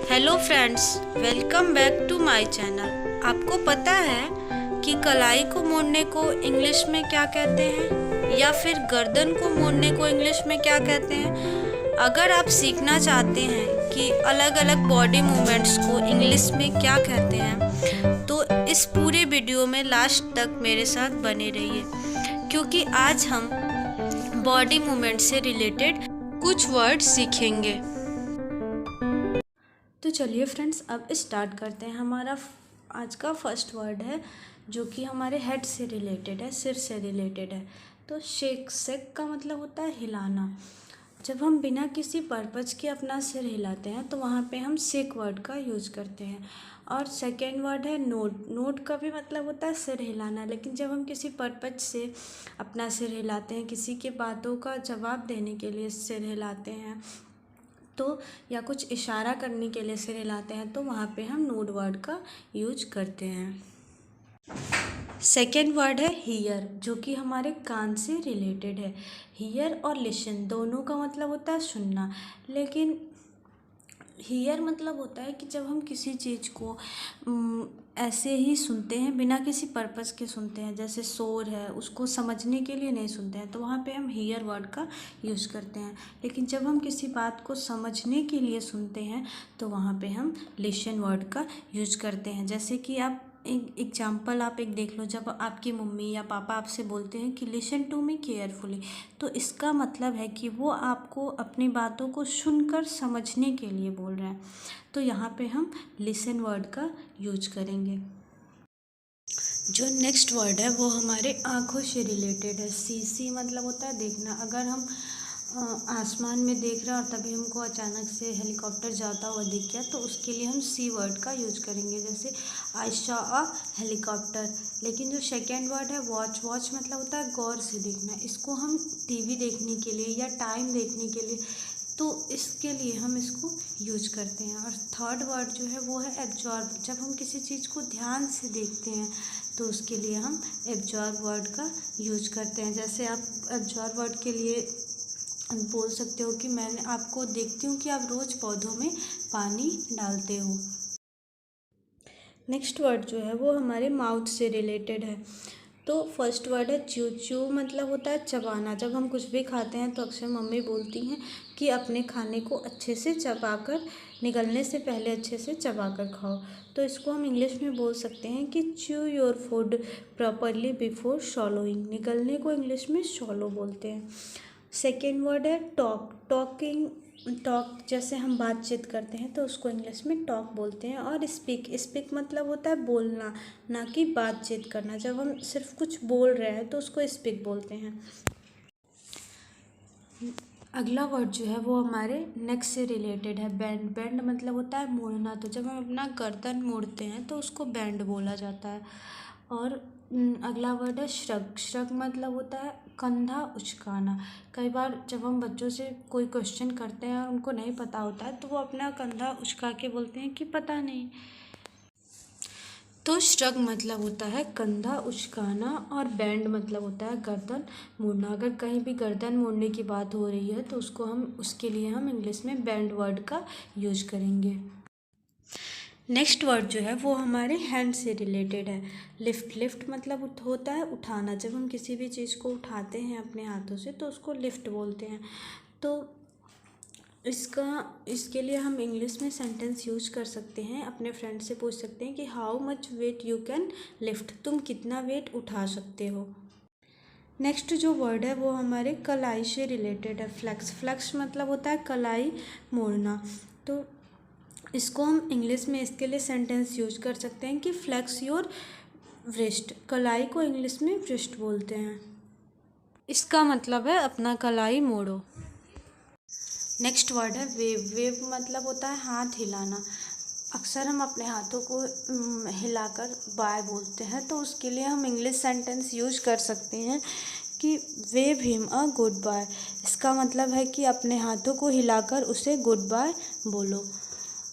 Hello friends, welcome back to my channel. आपको पता है कि कलाई को मोड़ने को इंग्लिश में क्या कहते हैं या फिर गर्दन को मोड़ने को इंग्लिश में क्या कहते हैं? अगर आप सीखना चाहते हैं कि अलग अलग बॉडी मूवमेंट्स को इंग्लिश में क्या कहते हैं तो इस पूरे वीडियो में लास्ट तक मेरे साथ बने रहिए, क्योंकि आज हम बॉडी मूवमेंट से रिलेटेड कुछ वर्ड सीखेंगे। तो चलिए फ्रेंड्स, अब स्टार्ट करते हैं। हमारा आज का फर्स्ट वर्ड है जो कि हमारे हेड से रिलेटेड है, सिर से रिलेटेड है। तो शेक का मतलब होता है हिलाना। जब हम बिना किसी पर्पज़ के अपना सिर हिलाते हैं तो वहाँ पे हम शेक वर्ड का यूज करते हैं। और सेकेंड वर्ड है नोड का भी मतलब होता है सिर हिलाना, लेकिन जब हम किसी पर्पज़ से अपना सिर हिलाते हैं, किसी के बातों का जवाब देने के लिए सिर हिलाते हैं तो या कुछ इशारा करने के लिए सिर हिलाते हैं तो वहाँ पे हम नोड वर्ड का यूज करते हैं। सेकेंड वर्ड है हियर, जो कि हमारे कान से रिलेटेड है। हियर और लिसन दोनों का मतलब होता है सुनना, लेकिन हियर मतलब होता है कि जब हम किसी चीज़ को ऐसे ही सुनते हैं, बिना किसी पर्पज़ के सुनते हैं, जैसे शोर है उसको समझने के लिए नहीं सुनते हैं तो वहाँ पे हम हियर वर्ड का यूज़ करते हैं। लेकिन जब हम किसी बात को समझने के लिए सुनते हैं तो वहाँ पे हम लिसन वर्ड का यूज़ करते हैं। जैसे कि आप एक एग्जाम्पल आप एक देख लो, जब आपकी मम्मी या पापा आपसे बोलते हैं कि लिसन टू मी केयरफुली, तो इसका मतलब है कि वो आपको अपनी बातों को सुनकर समझने के लिए बोल रहे हैं। तो यहाँ पे हम लिसन वर्ड का यूज करेंगे। जो नेक्स्ट वर्ड है वो हमारे आँखों से रिलेटेड है। सी मतलब होता है देखना। अगर हम आसमान में देख रहे हैं और तभी हमको अचानक से हेलीकॉप्टर जाता हुआ दिख गया तो उसके लिए हम सी वर्ड का यूज करेंगे, जैसे आई सॉ अ हेलीकॉप्टर। लेकिन जो सेकेंड वर्ड है वॉच मतलब होता है गौर से देखना। इसको हम टीवी देखने के लिए या टाइम देखने के लिए, तो इसके लिए हम इसको यूज करते हैं। और थर्ड वर्ड जो है वो है एब्जॉर्ब। जब हम किसी चीज़ को ध्यान से देखते हैं तो उसके लिए हम एब्जॉर्ब वर्ड का यूज करते हैं। जैसे आप एब्जॉर्ब वर्ड के लिए बोल सकते हो कि मैंने आपको देखती हूँ कि आप रोज़ पौधों में पानी डालते हो। नेक्स्ट वर्ड जो है वो हमारे माउथ से रिलेटेड है। तो फर्स्ट वर्ड है च्यू मतलब होता है चबाना। जब हम कुछ भी खाते हैं तो अक्सर मम्मी बोलती हैं कि अपने खाने को अच्छे से चबाकर, निगलने से पहले अच्छे से चबाकर खाओ। तो इसको हम इंग्लिश में बोल सकते हैं कि chew your food properly before swallowing। निगलने को इंग्लिश में swallow बोलते हैं। सेकेंड वर्ड है टॉक, जैसे हम बातचीत करते हैं तो उसको इंग्लिश में टॉक बोलते हैं। और स्पीक मतलब होता है बोलना, ना कि बातचीत करना। जब हम सिर्फ कुछ बोल रहे हैं तो उसको स्पीक बोलते हैं। अगला वर्ड जो है वो हमारे नेक से रिलेटेड है। बैंड मतलब होता है मोड़ना। तो जब हम अपना गर्दन मोड़ते हैं तो उसको बैंड बोला जाता है। और अगला वर्ड है श्रग मतलब होता है कंधा उचकाना। कई बार जब हम बच्चों से कोई क्वेश्चन करते हैं और उनको नहीं पता होता है तो वो अपना कंधा उचका के बोलते हैं कि पता नहीं। तो श्रग मतलब होता है कंधा उचकाना और बैंड मतलब होता है गर्दन मोड़ना। अगर कहीं भी गर्दन मोड़ने की बात हो रही है तो उसके लिए हम इंग्लिश में बैंड वर्ड का यूज करेंगे। नेक्स्ट वर्ड जो है वो हमारे हैंड से रिलेटेड है। लिफ्ट मतलब होता है उठाना। जब हम किसी भी चीज़ को उठाते हैं अपने हाथों से तो उसको लिफ्ट बोलते हैं। तो इसके लिए हम इंग्लिश में सेंटेंस यूज कर सकते हैं। अपने फ्रेंड से पूछ सकते हैं कि how much weight you can lift, तुम कितना वेट उठा सकते हो। नेक्स्ट जो वर्ड है वो हमारे कलाई से रिलेटेड है। फ्लेक्स मतलब होता है कलाई मोड़ना। तो इसको हम इंग्लिश में इसके लिए सेंटेंस यूज कर सकते हैं कि फ्लेक्स योर व्रिस्ट। कलाई को इंग्लिश में व्रिस्ट बोलते हैं। इसका मतलब है अपना कलाई मोड़ो। नेक्स्ट वर्ड है वेव मतलब होता है हाथ हिलाना। अक्सर हम अपने हाथों को हिलाकर बाय बोलते हैं तो उसके लिए हम इंग्लिश सेंटेंस यूज कर सकते हैं कि wave him a goodbye. इसका मतलब है कि अपने हाथों को हिलाकर उसे गुड बाय बोलो।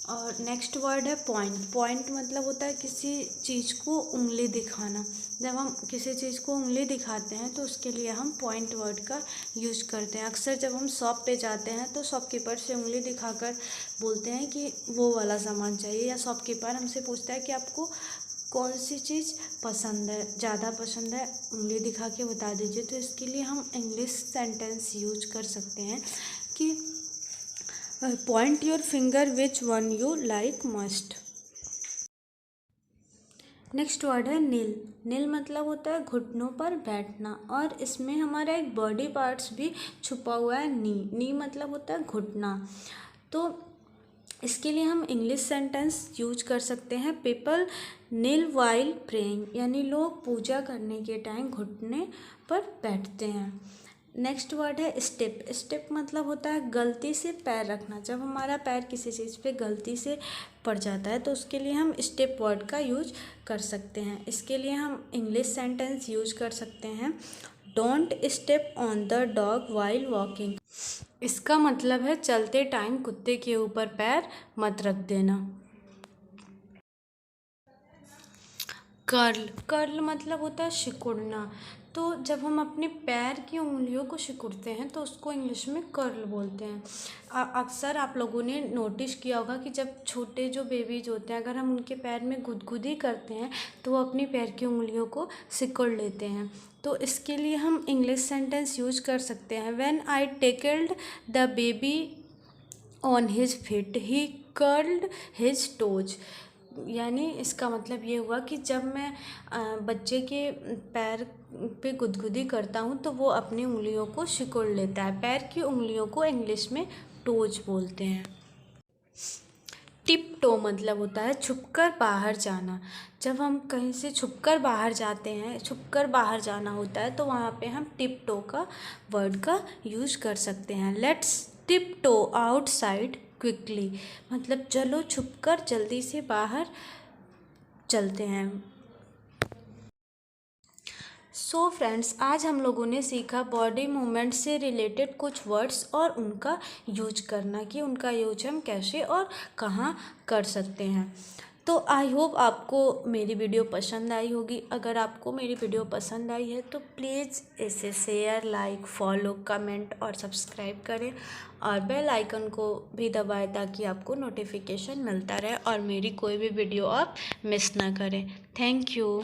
और नेक्स्ट वर्ड है पॉइंट। पॉइंट मतलब होता है किसी चीज़ को उंगली दिखाना। जब हम किसी चीज़ को उंगली दिखाते हैं तो उसके लिए हम पॉइंट वर्ड का यूज करते हैं। अक्सर जब हम शॉप पे जाते हैं तो शॉपकीपर से उंगली दिखाकर बोलते हैं कि वो वाला सामान चाहिए, या शॉपकीपर हमसे पूछता है कि आपको कौन सी चीज़ पसंद है, ज़्यादा पसंद है, उंगली दिखा के बता दीजिए। तो इसके लिए हम इंग्लिश सेंटेंस यूज कर सकते हैं कि point your finger which one you like must. Next word है नील। नील मतलब होता है घुटनों पर बैठना, और इसमें हमारा एक बॉडी पार्ट्स भी छुपा हुआ है, नी। नी मतलब होता है घुटना। तो इसके लिए हम इंग्लिश सेंटेंस यूज कर सकते हैं, पीपल नील वाइल प्रेइंग, यानी लोग पूजा करने के टाइम घुटने पर बैठते हैं। नेक्स्ट वर्ड है स्टेप। स्टेप मतलब होता है गलती से पैर रखना। जब हमारा पैर किसी चीज़ पे गलती से पड़ जाता है तो उसके लिए हम स्टेप वर्ड का यूज कर सकते हैं। इसके लिए हम इंग्लिश सेंटेंस यूज कर सकते हैं, don't step on the dog while walking. इसका मतलब है चलते टाइम कुत्ते के ऊपर पैर मत रख देना। कर्ल। कर्ल मतलब होता है सिकुड़ना। तो जब हम अपने पैर की उंगलियों को सिकुड़ते हैं तो उसको इंग्लिश में कर्ल बोलते हैं। अक्सर आप लोगों ने नोटिस किया होगा कि जब छोटे जो बेबीज होते हैं, अगर हम उनके पैर में गुदगुदी करते हैं तो वो अपनी पैर की उंगलियों को सिकुड़ लेते हैं। तो इसके लिए हम इंग्लिश सेंटेंस यूज कर सकते हैं, when I tackled the baby on his feet he curled his toes. यानी इसका मतलब ये हुआ कि जब मैं बच्चे के पैर पे गुदगुदी करता हूँ तो वो अपनी उंगलियों को सिकुड़ लेता है। पैर की उंगलियों को इंग्लिश में टोज बोलते हैं। टिप टो मतलब होता है छुपकर बाहर जाना। जब हम कहीं से छुपकर बाहर जाते हैं, छुपकर बाहर जाना होता है, तो वहाँ पे हम टिप टो का वर्ड का यूज कर सकते हैं। Let's tiptoe outside quickly, मतलब चलो छुपकर जल्दी से बाहर चलते हैं। सो फ्रेंड्स, आज हम लोगों ने सीखा बॉडी मूवमेंट से रिलेटेड कुछ वर्ड्स और उनका यूज करना, कि उनका यूज हम कैसे और कहाँ कर सकते हैं। तो आई होप आपको मेरी वीडियो पसंद आई होगी। अगर आपको मेरी वीडियो पसंद आई है तो प्लीज़ इसे शेयर, लाइक, फॉलो, कमेंट और सब्सक्राइब करें, और बेल आइकन को भी दबाएं ताकि आपको नोटिफिकेशन मिलता रहे और मेरी कोई भी वीडियो आप मिस ना करें। Thank you.